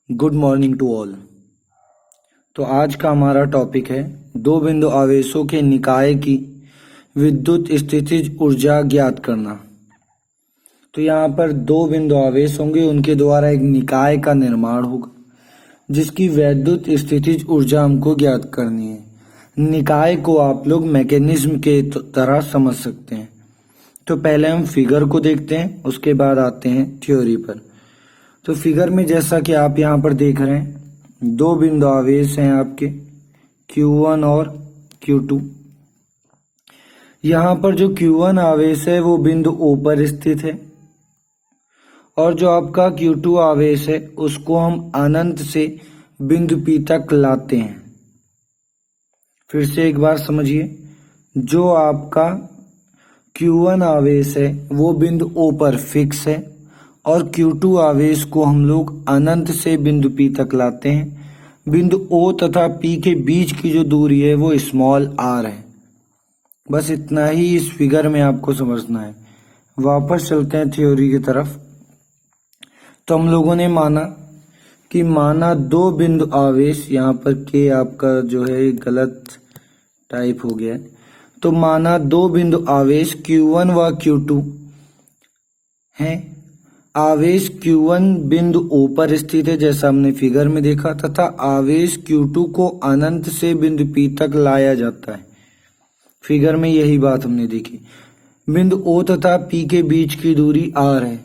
Good morning to all. तो आज का हमारा टॉपिक है दो बिंदु आवेशों के निकाय की विद्युत स्थितिज ऊर्जा ज्ञात करना। तो यहाँ पर दो बिंदु आवेश होंगे, उनके द्वारा एक निकाय का निर्माण होगा जिसकी वैद्युत स्थितिज ऊर्जा हमको ज्ञात करनी है। निकाय को आप लोग मैकेनिज्म के तरह समझ सकते हैं। तो पहले हम फिगर को देखते हैं, उसके बाद आते हैं थ्योरी पर। तो फिगर में जैसा कि आप यहाँ पर देख रहे हैं, दो बिंदु आवेश हैं आपके Q1 और Q2। यहाँ पर जो Q1 आवेश है वो बिंदु O पर स्थित है और जो आपका Q2 आवेश है उसको हम अनंत से बिंदु P तक लाते हैं। फिर से एक बार समझिए, जो आपका Q1 आवेश है वो बिंदु O पर फिक्स है और Q2 आवेश को हम लोग अनंत से बिंदु P तक लाते हैं। बिंदु O तथा P के बीच की जो दूरी है वो स्मॉल r है। बस इतना ही इस फिगर में आपको समझना है। वापस चलते हैं थ्योरी की तरफ। तो हम लोगों ने माना दो बिंदु आवेश, यहाँ पर के आपका जो है गलत टाइप हो गया है। तो माना दो बिंदु आवेश Q1 व Q2 हैं। आवेश Q1 बिंदु O पर स्थित है जैसा हमने फिगर में देखा, तथा आवेश Q2 को अनंत से बिंदु P तक लाया जाता है। फिगर में यही बात हमने देखी। बिंदु O तथा P के बीच की दूरी r है।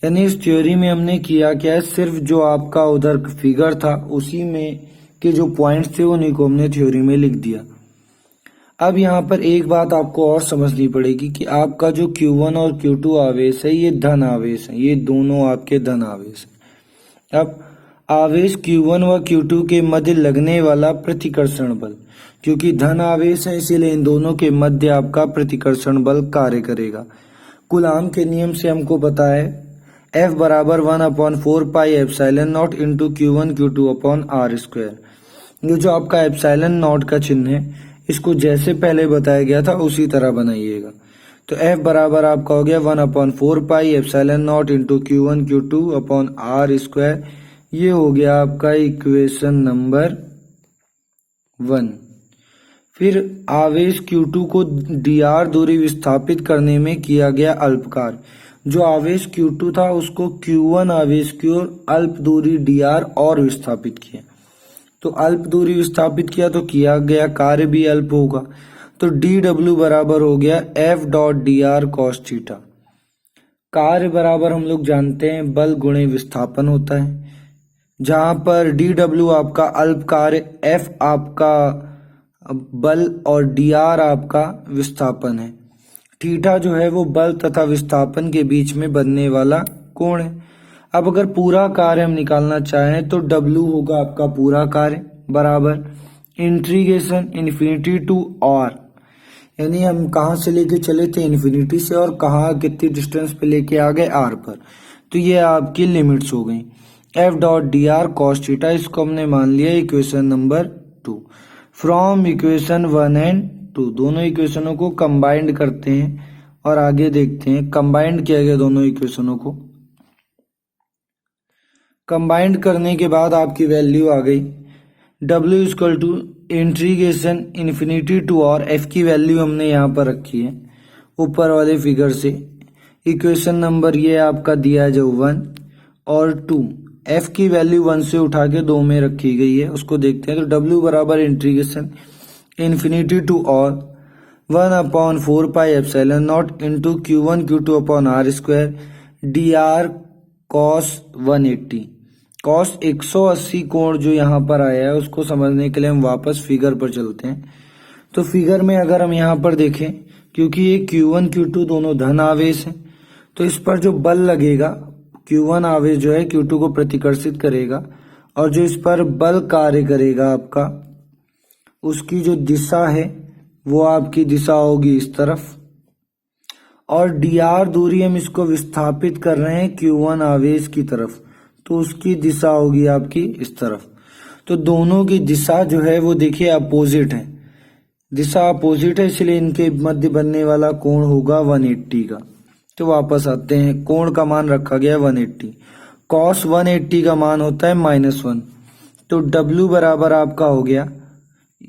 यानी इस थ्योरी में हमने किया क्या है, सिर्फ जो आपका उधर फिगर था उसी में के जो पॉइंट्स थे उन्हीं को हमने थ्योरी में लिख दिया। अब यहाँ पर एक बात आपको और समझनी पड़ेगी कि आपका जो Q1 और Q2 आवेश है ये धन आवेश है, ये दोनों आपके धन आवेश है। अब आवेश Q1 व Q2 के मध्य लगने वाला प्रतिकर्षण बल, क्योंकि धन आवेश है इसीलिए इन दोनों के मध्य आपका प्रतिकर्षण बल कार्य करेगा। कूलाम के नियम से हमको पता है F बराबर 1/4 pi epsilon not into Q1 Q2 upon r square. ये जो आपका एप्सिलॉन नॉट का चिन्ह है इसको जैसे पहले बताया गया था उसी तरह बनाइएगा। तो F बराबर आपका हो गया 1/4 pi epsilon not into Q1 Q2 upon r square. ये हो गया आपका इक्वेशन नंबर 1। फिर आवेश Q2 को dr दूरी विस्थापित करने में किया गया अल्प कार्य। जो आवेश Q2 था उसको Q1 आवेश की ओर अल्प दूरी dr और विस्थापित किया। तो अल्प दूरी विस्थापित किया तो किया गया कार्य भी अल्प होगा। तो dw बराबर हो गया F dot dr cos theta. कार्य बराबर हम लोग जानते हैं बल गुणे विस्थापन होता है, जहां पर dw आपका अल्प कार्य, F आपका बल और dr आपका विस्थापन है। थीटा जो है वो बल तथा विस्थापन के बीच में बनने वाला कोण है। अब अगर पूरा कार्य हम निकालना चाहें तो W होगा आपका पूरा कार्य बराबर इंटीग्रेशन इन्फिनिटी टू r, यानी हम कहाँ से लेके चले थे इन्फिनिटी से और कहाँ कितनी डिस्टेंस पे लेके आ गए r पर। तो ये आपकी लिमिट्स हो गई। F dot dr cos theta, इसको हमने मान लिया equation number 2। From equation 1 and 2 दोनों इक्वेशनों को कंबाइंड करते हैं और आगे देखते हैं। कंबाइंड किया गया दोनों इक्वेशनों को। कंबाइंड करने के बाद आपकी वैल्यू आ गई W equal to integration infinity to r। F की वैल्यू हमने यहाँ पर रखी है ऊपर वाले फिगर से। इक्वेशन नंबर ये आपका दिया है जो 1 और 2। F की वैल्यू 1 से उठा के 2 में रखी गई है, उसको देखते हैं। तो W बराबर integration infinity to r 1/4 pi epsilon not into Q1 Q2 upon r square dr cos 180। cos 180 कोण जो यहाँ पर आया है उसको समझने के लिए हम वापस फिगर पर चलते हैं। तो फिगर में अगर हम यहाँ पर देखें, क्योंकि ये Q1 Q2 दोनों धन आवेश हैं, तो इस पर जो बल लगेगा Q1 आवेश जो है Q2 को प्रतिकर्षित करेगा और जो इस पर बल कार्य करेगा आपका, उसकी जो दिशा है वो आपकी दिशा होगी इस तरफ। और dr दूरी हम इसको विस्थापित कर रहे हैं Q1 आवेश की तरफ, तो उसकी दिशा होगी आपकी इस तरफ। तो दोनों की दिशा जो है वो देखिए अपोजिट है, दिशा अपोजिट है, इसलिए इनके मध्य बनने वाला कोण होगा 180 का। तो वापस आते हैं, कोण का मान रखा गया 180। cos 180 का मान होता है -1, तो W बराबर आपका हो गया,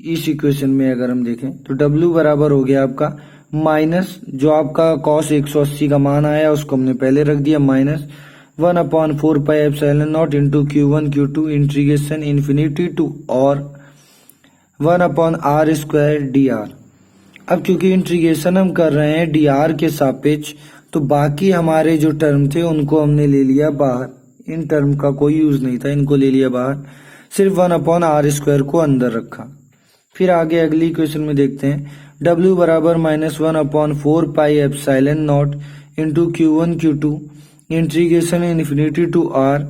इस इक्वेशन में अगर हम देखें तो W बराबर हो गया आपका माइनस जो आपका cos 180 का मान आया उसको हमने पहले रख दिया -1/4πε0 into Q1 Q2 integration infinity to और 1/r² dr। अब क्योंकि इंटीग्रेशन हम कर रहे हैं dr के सापेक्ष, तो बाकी हमारे जो टर्म थे उनको हमने ले लिया बाहर, इन टर्म का कोई यूज नहीं था, इनको ले लिया बाहर, सिर्फ 1/r² को अंदर रखा। फिर आगे अगली इक्वेशन में देखते हैं, W बराबर -1/4πε0 into Q1 Q2 integration infinity to r।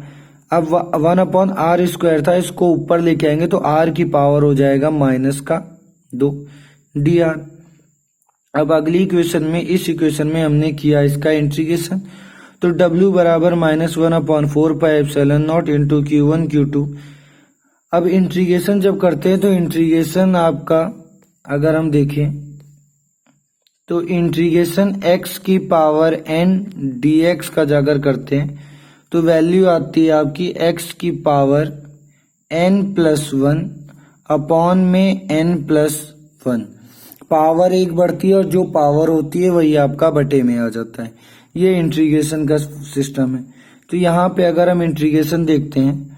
अब 1/r² था, इसको ऊपर लेके आएंगे तो r की पावर हो जाएगा -2 dr। अब अगली इक्वेशन में, इस इक्वेशन में हमने किया इसका इंटीग्रेशन, तो W बराबर -1/4πε0 इंटू Q1 Q2। अब इंटीग्रेशन जब करते हैं तो इंटीग्रेशन आपका अगर हम देखें तो इंटीग्रेशन x की पावर n dx का जाकर करते हैं तो वैल्यू आती है आपकी x की पावर n+1 अपॉन में n+1। पावर एक बढ़ती है और जो पावर होती है वही आपका बटे में आ जाता है। ये इंटीग्रेशन का सिस्टम है। तो यहाँ पे अगर हम इंटीग्रेशन देखते हैं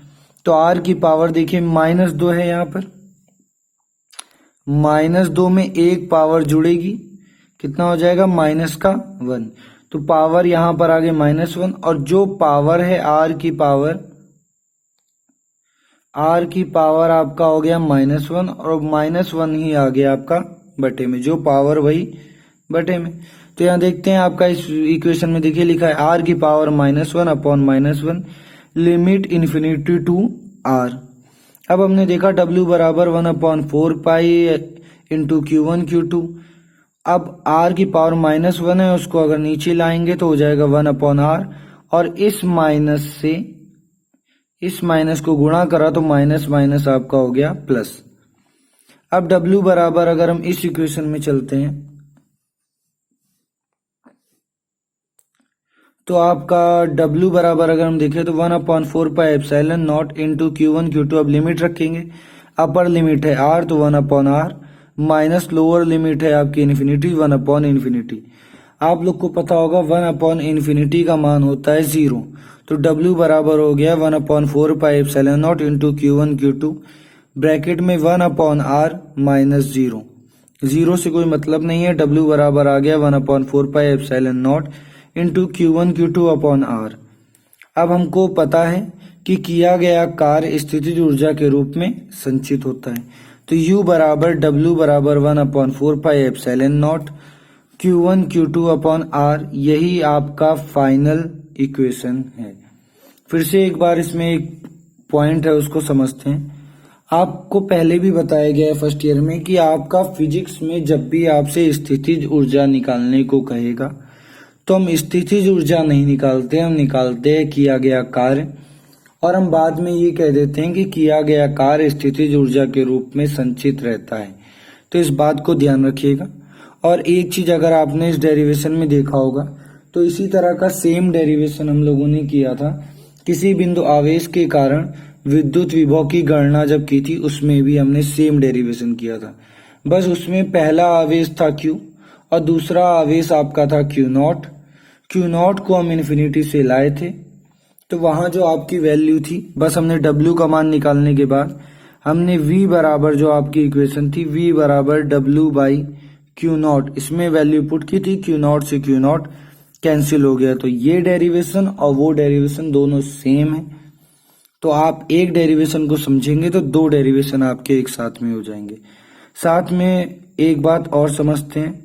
तो r की पावर देखिए -2 है, यहाँ पर -2 में एक पावर जुड़ेगी, कितना हो जाएगा -1, तो पावर यहाँ पर आ गए -1, और जो पावर है r की पावर आपका हो गया -1 और -1 ही आ गया आपका बटे में, जो पावर वही बटे में। तो यहाँ देखते हैं आपका इस इक्वेशन में देखिए लिखा है r की power -1 upon -1 limit infinity to r। अब हमने देखा W बराबर 1/4π इंटू Q1 Q2। अब r की पावर -1 है, उसको अगर नीचे लाएंगे तो हो जाएगा 1/r, और इस माइनस से इस माइनस को गुणा करा तो माइनस माइनस आपका हो गया प्लस। अब W बराबर अगर हम इस इक्वेशन में चलते हैं तो आपका W बराबर अगर हम देखें तो 1/4πε0 इंटू Q1 Q2। अब लिमिट रखेंगे, अपर लिमिट है r तो 1/r माइनस लोअर लिमिट है आपकी इन्फिनिटी 1/∞। आप लोग को पता होगा 1/∞ का मान होता है 0, तो W बराबर हो गया 1/4πε0 इंटू Q1 Q2 ब्रैकेट में 1/r माइनस 0, 0 से कोई मतलब नहीं है। W बराबर आ गया 1/4πε0 into Q1 Q2 upon r। अब हमको पता है कि किया गया कार्य स्थितिज ऊर्जा के रूप में संचित होता है, तो U बराबर W बराबर 1/4πε0 Q1 Q2 अपॉन r, यही आपका फाइनल इक्वेशन है। फिर से एक बार इसमें एक पॉइंट है उसको समझते हैं। आपको पहले भी बताया गया है फर्स्ट ईयर में कि आपका फिजिक्स में जब भी आपसे स्थितिज ऊर्जा निकालने को कहेगा तो हम स्थितिज ऊर्जा नहीं निकालते, हम निकालते हैं किया गया कार्य, और हम बाद में ये कह देते हैं कि किया गया कार्य स्थितिज ऊर्जा के रूप में संचित रहता है। तो इस बात को ध्यान रखिएगा। और एक चीज अगर आपने इस डेरिवेशन में देखा होगा तो इसी तरह का सेम डेरिवेशन हम लोगों ने किया था किसी बिंदु आवेश के कारण विद्युत विभव की गणना जब की थी, उसमें भी हमने सेम डेरिवेशन किया था। बस उसमें पहला आवेश था Q और दूसरा आवेश आपका था Q0। Q0 को हम इन्फिनिटी से लाए थे, तो वहां जो आपकी वैल्यू थी, बस हमने W का मान निकालने के बाद हमने V बराबर जो आपकी इक्वेशन थी V बराबर W बाई Q0 इसमें वैल्यू पुट की थी, Q0 से Q0 कैंसिल हो गया। तो ये डेरिवेशन और वो डेरिवेशन दोनों सेम है, तो आप एक डेरिवेशन को समझेंगे तो दो डेरिवेशन आपके एक साथ में हो जाएंगे। साथ में एक बात और समझते हैं